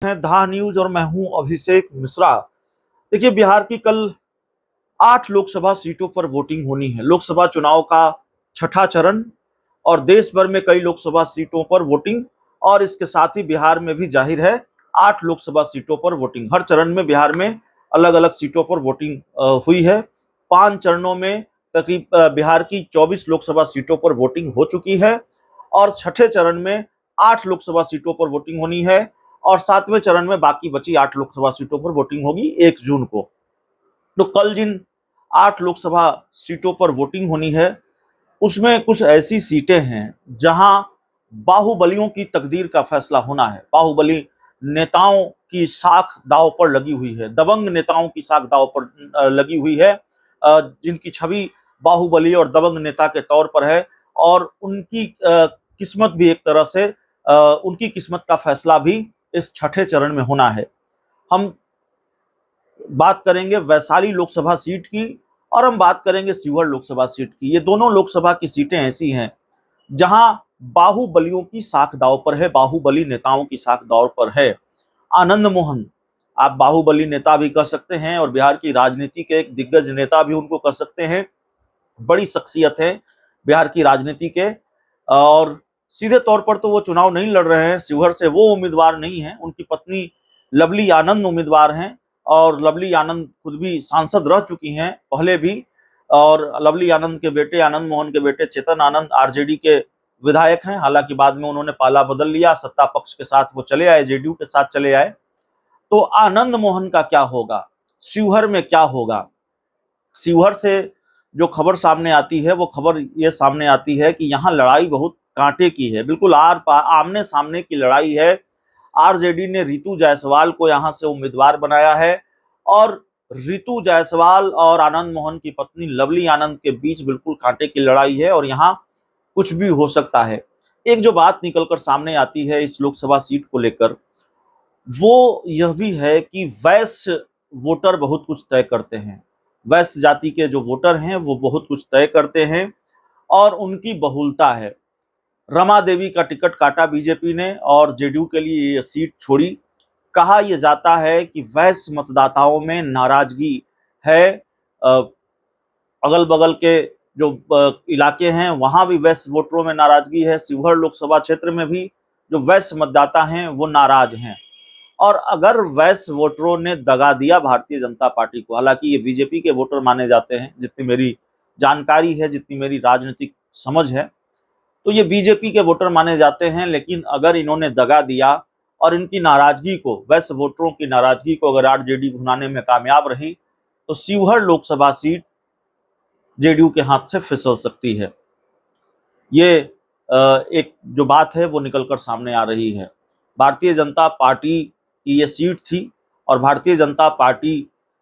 है धा न्यूज और मैं हूं अभिषेक मिश्रा। देखिए, बिहार की कल 8 लोकसभा सीटों पर वोटिंग होनी है। लोकसभा चुनाव का छठा चरण और देश भर में कई लोकसभा सीटों पर वोटिंग, और इसके साथ ही बिहार में भी जाहिर है 8 लोकसभा सीटों पर वोटिंग। हर चरण में बिहार में अलग अलग सीटों पर वोटिंग हुई है। 5 चरणों में बिहार की 24 लोकसभा सीटों पर वोटिंग हो चुकी है और छठे चरण में 8 लोकसभा सीटों पर वोटिंग होनी है और 7वें चरण में बाकी बची 8 लोकसभा सीटों पर वोटिंग होगी 1 जून को। तो कल जिन 8 लोकसभा सीटों पर वोटिंग होनी है उसमें कुछ ऐसी सीटें हैं जहां बाहुबलियों की तकदीर का फैसला होना है। बाहुबली नेताओं की साख दांव पर लगी हुई है, दबंग नेताओं की साख दांव पर लगी हुई है, जिनकी छवि बाहुबली और दबंग नेता के तौर पर है। और उनकी किस्मत भी एक तरह से उनकी किस्मत का फैसला भी इस छठे चरण में होना है। हम बात करेंगे वैशाली लोकसभा सीट की और हम बात करेंगे शिवहर लोकसभा सीट की। ये दोनों लोकसभा की सीटें ऐसी हैं जहां बाहुबलियों की साख दांव पर है, बाहुबली नेताओं की साख दांव पर है। आनंद मोहन, आप बाहुबली नेता भी कह सकते हैं और बिहार की राजनीति के एक दिग्गज नेता भी उनको कह सकते हैं। बड़ी शख्सियत है बिहार की राजनीति के, और सीधे तौर पर तो वो चुनाव नहीं लड़ रहे हैं। शिवहर से वो उम्मीदवार नहीं है, उनकी पत्नी लवली आनंद उम्मीदवार हैं और लवली आनंद खुद भी सांसद रह चुकी हैं पहले भी। और लवली आनंद के बेटे, आनंद मोहन के बेटे चेतन आनंद आरजेडी के विधायक हैं। हालांकि बाद में उन्होंने पाला बदल लिया, सत्ता पक्ष के साथ वो चले आए, जेडीयू के साथ चले आए। तो आनंद मोहन का क्या होगा, शिवहर में क्या होगा? शिवहर से जो खबर सामने आती है वो खबर ये सामने आती है कि यहाँ लड़ाई बहुत कांटे की है, बिल्कुल आमने सामने की लड़ाई है। आरजेडी ने रितु जायसवाल को यहाँ से उम्मीदवार बनाया है और रितु जायसवाल और आनंद मोहन की पत्नी लवली आनंद के बीच बिल्कुल कांटे की लड़ाई है और यहाँ कुछ भी हो सकता है। एक जो बात निकलकर सामने आती है इस लोकसभा सीट को लेकर, वो यह भी है कि वैश्य वोटर बहुत कुछ तय करते हैं। वैश्य जाति के जो वोटर हैं वो बहुत कुछ तय करते हैं और उनकी बहुलता है। रमा देवी का टिकट काटा बीजेपी ने और जेडीयू के लिए ये सीट छोड़ी। कहा यह जाता है कि वैश्य मतदाताओं में नाराजगी है। अगल बगल के जो इलाके हैं वहां भी वैश्य वोटरों में नाराजगी है। शिवहर लोकसभा क्षेत्र में भी जो वैश्य मतदाता हैं वो नाराज हैं। और अगर वैश्य वोटरों ने दगा दिया भारतीय जनता पार्टी को, हालांकि ये बीजेपी के वोटर माने जाते हैं, जितनी मेरी जानकारी है, जितनी मेरी राजनीतिक समझ है, तो ये बीजेपी के वोटर माने जाते हैं। लेकिन अगर इन्होंने दगा दिया और इनकी नाराजगी को, वैश्य वोटरों की नाराजगी को अगर आरजेडी भुनाने में कामयाब रही तो शिवहर लोकसभा सीट जेडीयू के हाथ से फिसल सकती है। ये एक जो बात है वो निकलकर सामने आ रही है। भारतीय जनता पार्टी की ये सीट थी और भारतीय जनता पार्टी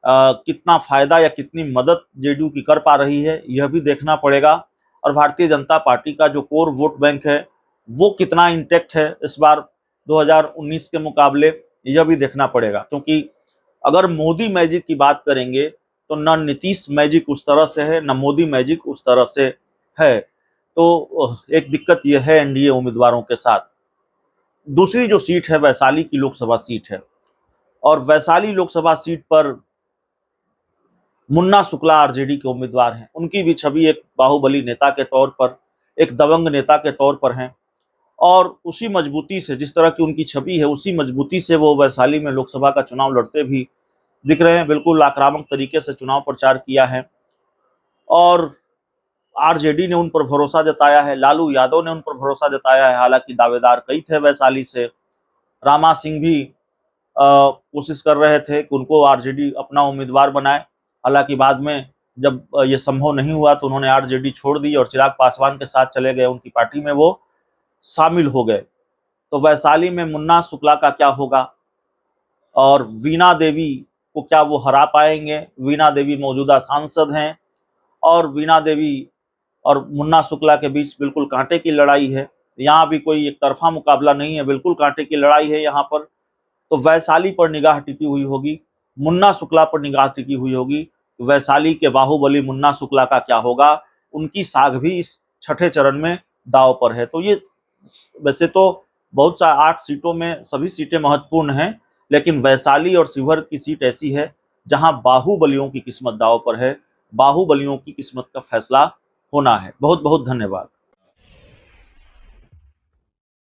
कितना फायदा या कितनी मदद जेडीयू की कर पा रही है यह भी देखना पड़ेगा। और भारतीय जनता पार्टी का जो कोर वोट बैंक है वो कितना इंटैक्ट है इस बार 2019 के मुकाबले, यह भी देखना पड़ेगा। क्योंकि अगर मोदी मैजिक की बात करेंगे तो न नीतीश मैजिक उस तरह से है, न मोदी मैजिक उस तरह से है। तो एक दिक्कत यह है एनडीए उम्मीदवारों के साथ। दूसरी जो सीट है वैशाली की लोकसभा सीट है और वैशाली लोकसभा सीट पर मुन्ना शुक्ला आरजेडी के उम्मीदवार हैं। उनकी भी छवि एक बाहुबली नेता के तौर पर, एक दबंग नेता के तौर पर हैं और उसी मजबूती से, जिस तरह की उनकी छवि है उसी मजबूती से वो वैशाली में लोकसभा का चुनाव लड़ते भी दिख रहे हैं। बिल्कुल आक्रामक तरीके से चुनाव प्रचार किया है और आरजेडी ने उन पर भरोसा जताया है, लालू यादव ने उन पर भरोसा जताया है। हालांकि दावेदार कई थे वैशाली से, रामा सिंह भी कोशिश कर रहे थे कि उनको आरजेडी अपना उम्मीदवार बनाए। हालांकि बाद में जब ये संभव नहीं हुआ तो उन्होंने आरजेडी छोड़ दी और चिराग पासवान के साथ चले गए, उनकी पार्टी में वो शामिल हो गए। तो वैशाली में मुन्ना शुक्ला का क्या होगा और वीणा देवी को क्या वो हरा पाएंगे? वीणा देवी मौजूदा सांसद हैं और वीणा देवी और मुन्ना शुक्ला के बीच बिल्कुल कांटे की लड़ाई है। यहाँ भी कोई एक तरफा मुकाबला नहीं है, बिल्कुल कांटे की लड़ाई है यहाँ पर। तो वैशाली पर निगाह टिकी हुई होगी, मुन्ना शुक्ला पर निगाह टिकी हुई होगी। वैशाली के बाहुबली मुन्ना शुक्ला का क्या होगा? उनकी साख भी इस छठे चरण में दांव पर है। तो ये वैसे तो बहुत सा 8 सीटों में सभी सीटें महत्वपूर्ण हैं, लेकिन वैशाली और शिवहर की सीट ऐसी है जहां बाहुबलियों की किस्मत दांव पर है। बाहुबलियों की किस्मत का फैसला होना है। बहुत बहुत धन्यवाद।